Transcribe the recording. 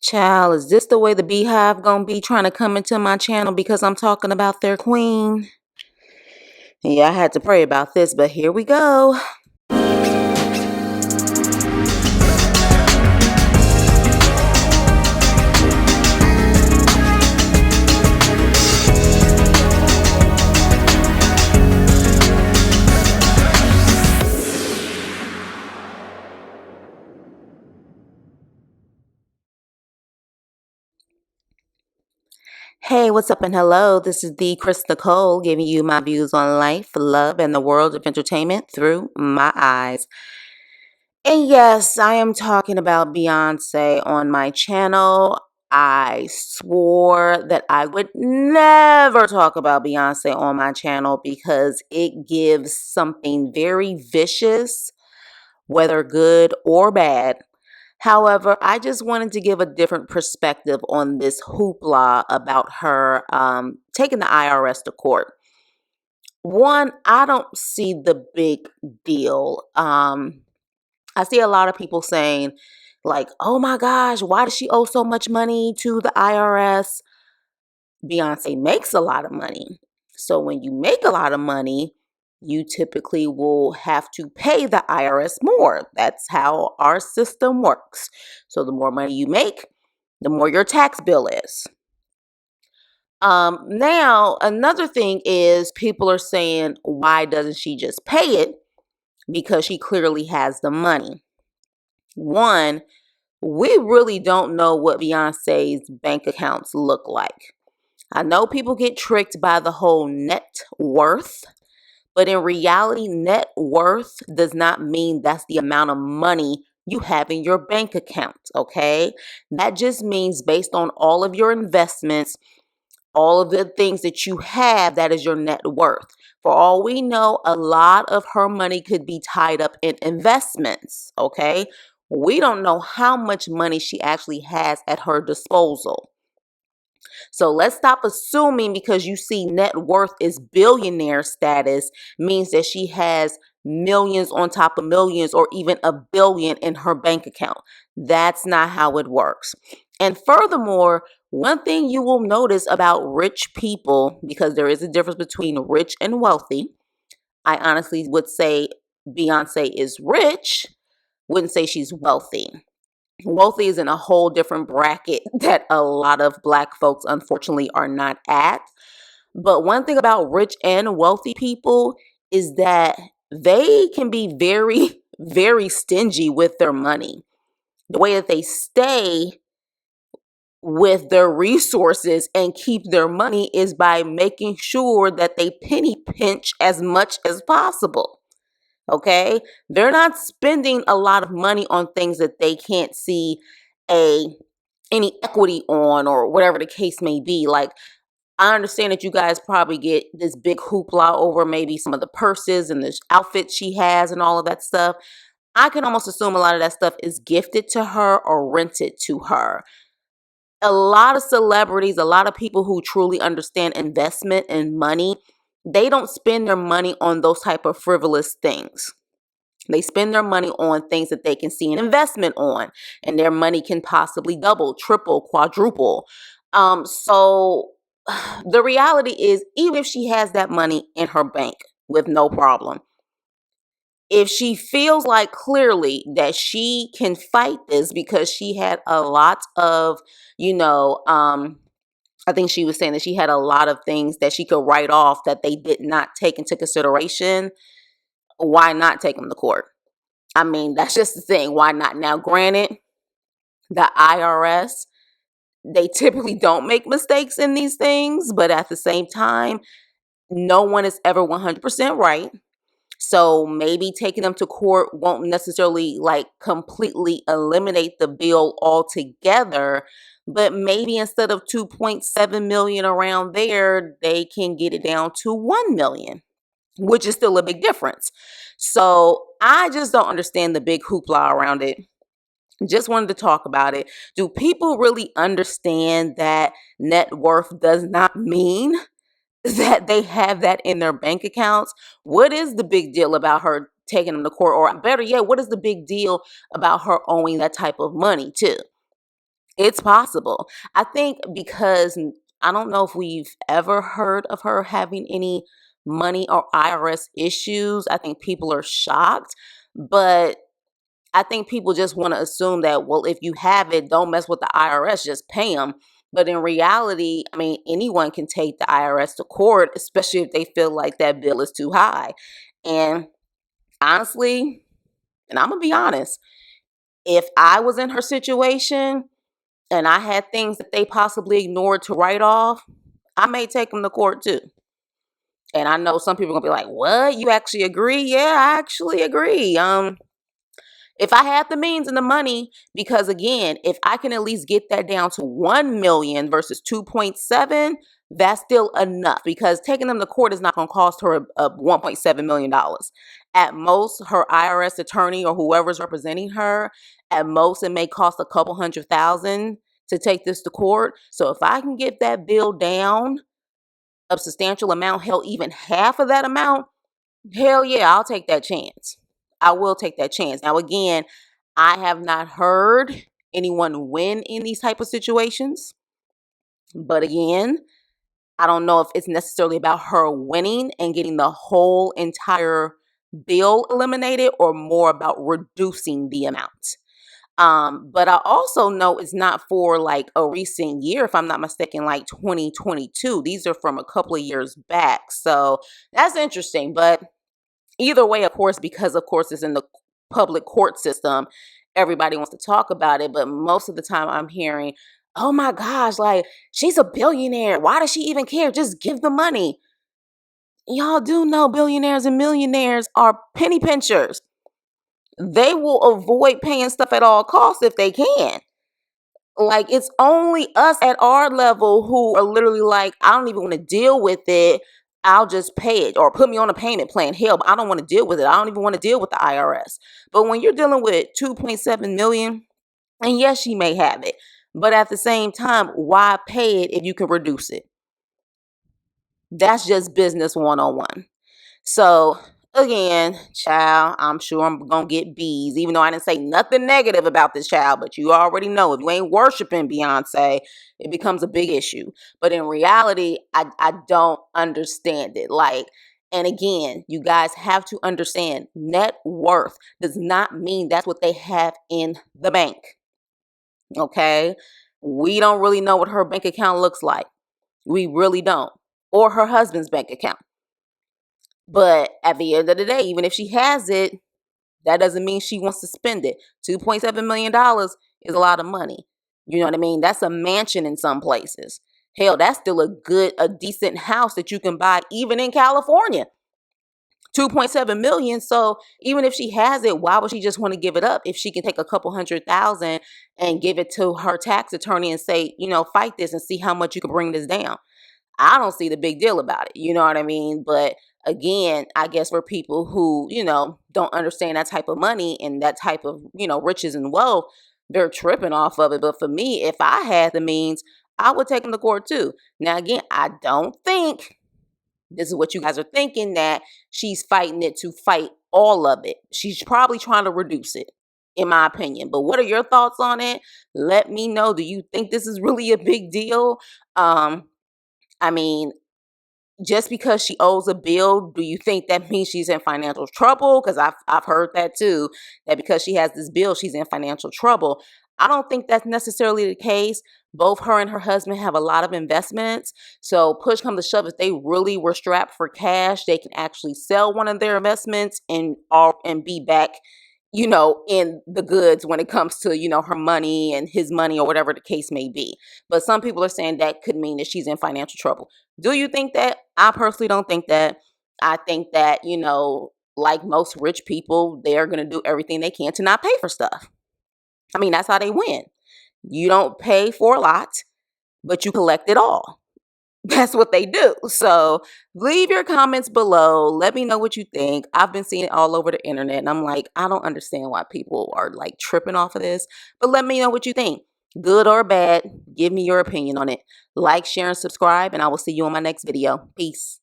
Child, is this the way the beehive gonna be trying to come into my channel because I'm talking about their queen? Yeah, I had to pray about this, but here we go. Hey, what's up and hello? This is the Chris Nicole giving you my views on life, love, and the world of entertainment through my eyes. And yes, I am talking about Beyonce on my channel. I swore that I would never talk about Beyonce on my channel because it gives something very vicious, whether good or bad. However, I just wanted to give a different perspective on this hoopla about her taking the IRS to court. One, I don't see the big deal. I see a lot of people saying, like, oh my gosh, why does she owe so much money to the IRS? Beyonce makes a lot of money. So when you make a lot of money, you typically will have to pay the IRS more. That's how our system works. So the more money you make, the more your tax bill is. Now, another thing is people are saying, why doesn't she just pay it? Because she clearly has the money. One, we really don't know what Beyonce's bank accounts look like. I know people get tricked by the whole net worth, but in reality, net worth does not mean that's the amount of money you have in your bank account, okay? That just means based on all of your investments, all of the things that you have, that is your net worth. For all we know, a lot of her money could be tied up in investments, okay? We don't know how much money she actually has at her disposal. So let's stop assuming because you see net worth is billionaire status means that she has millions on top of millions or even a billion in her bank account. That's not how it works. And furthermore, one thing you will notice about rich people, because there is a difference between rich and wealthy, I honestly would say Beyonce is rich, wouldn't say she's wealthy. Wealthy is in a whole different bracket that a lot of Black folks, unfortunately, are not at. But one thing about rich and wealthy people is that they can be very, very stingy with their money. The way that they stay with their resources and keep their money is by making sure that they penny pinch as much as possible. Okay? They're not spending a lot of money on things that they can't see a any equity on or whatever the case may be. Like, I understand that you guys probably get this big hoopla over maybe some of the purses and the outfits she has and all of that stuff. I can almost assume a lot of that stuff is gifted to her or rented to her. A lot of celebrities, a lot of people who truly understand investment and money, they don't spend their money on those type of frivolous things. They spend their money on things that they can see an investment on, and their money can possibly double, triple, quadruple. So the reality is, even if she has that money in her bank with no problem, if she feels like clearly that she can fight this because she had a lot of, I think she was saying that she had a lot of things that she could write off that they did not take into consideration, why not take them to court? I mean, that's just the thing. Why not? Now, granted, the IRS, they typically don't make mistakes in these things, but at the same time, no one is ever 100% right. So maybe taking them to court won't necessarily like completely eliminate the bill altogether, but maybe instead of 2.7 million around there, they can get it down to 1 million, which is still a big difference. So I just don't understand the big hoopla around it. Just wanted to talk about it. Do people really understand that net worth does not mean that they have that in their bank accounts? What is the big deal about her taking them to court? Or better yet, what is the big deal about her owing that type of money too? It's possible. I think because I don't know if we've ever heard of her having any money or IRS issues. I think people are shocked, but I think people just want to assume that, well, if you have it, don't mess with the IRS, just pay them. But in reality, I mean, anyone can take the IRS to court, especially if they feel like that bill is too high. And honestly, and I'm going to be honest, if I was in her situation and I had things that they possibly ignored to write off, I may take them to court too. And I know some people are going to be like, what? You actually agree? Yeah, I actually agree. If I had the means and the money, because again, if I can at least get that down to 1 million versus 2.7, that's still enough, because taking them to court is not going to cost her a $1.7 million. At most, her IRS attorney or whoever's representing her, at most, it may cost a couple $100,000 to take this to court. So if I can get that bill down a substantial amount, hell, even half of that amount, hell yeah, I'll take that chance. I will take that chance. Now, again, I have not heard anyone win in these type of situations. But again, I don't know if it's necessarily about her winning and getting the whole entire bill eliminated, or more about reducing the amount. But I also know it's not for like a recent year, if I'm not mistaken, like 2022. These are from a couple of years back. So that's interesting. But either way, of course, because of course it's in the public court system, everybody wants to talk about it. But most of the time I'm hearing, oh my gosh, like, she's a billionaire. Why does she even care? Just give the money. Y'all do know billionaires and millionaires are penny pinchers. They will avoid paying stuff at all costs if they can. Like, it's only us at our level who are literally like, I don't even want to deal with it. I'll just pay it, or put me on a payment plan. Hell, I don't want to deal with it. I don't even want to deal with the IRS. But when you're dealing with 2.7 million, and yes, she may have it, but at the same time, why pay it if you can reduce it? That's just business 101. So again, child, I'm sure I'm gonna get bees, even though I didn't say nothing negative about this child. But you already know, if you ain't worshiping Beyonce, it becomes a big issue. But in reality, I don't understand it. Like, and again, you guys have to understand, net worth does not mean that's what they have in the bank. Okay, we don't really know what her bank account looks like. We really don't, or her husband's bank account. But at the end of the day, even if she has it, that doesn't mean she wants to spend it. $2.7 million is a lot of money. You know what I mean? That's a mansion in some places. Hell, that's still a decent house that you can buy even in California. 2.7 million. So even if she has it, why would she just want to give it up if she can take a couple $100,000 and give it to her tax attorney and say, fight this and see how much you can bring this down? I don't see the big deal about it. You know what I mean? But again, I guess for people who, don't understand that type of money and that type of, riches and wealth, they're tripping off of it. But for me, if I had the means, I would take them to court too. Now, again, I don't think this is what you guys are thinking, that she's fighting it to fight all of it. She's probably trying to reduce it, in my opinion. But what are your thoughts on it? Let me know. Do you think this is really a big deal? I mean, just because she owes a bill, do you think that means she's in financial trouble? Because I've heard that too, that because she has this bill, she's in financial trouble. I don't think that's necessarily the case. Both her and her husband have a lot of investments. So push come to shove, if they really were strapped for cash, they can actually sell one of their investments and be back, in the goods when it comes to, her money and his money, or whatever the case may be. But some people are saying that could mean that she's in financial trouble. Do you think that? I personally don't think that. I think that, like most rich people, they're going to do everything they can to not pay for stuff. I mean, that's how they win. You don't pay for a lot, but you collect it all. That's what they do. So leave your comments below. Let me know what you think. I've been seeing it all over the internet, and I'm like, I don't understand why people are like tripping off of this. But let me know what you think. Good or bad, give me your opinion on it. Like, share, and subscribe, and I will see you on my next video. Peace.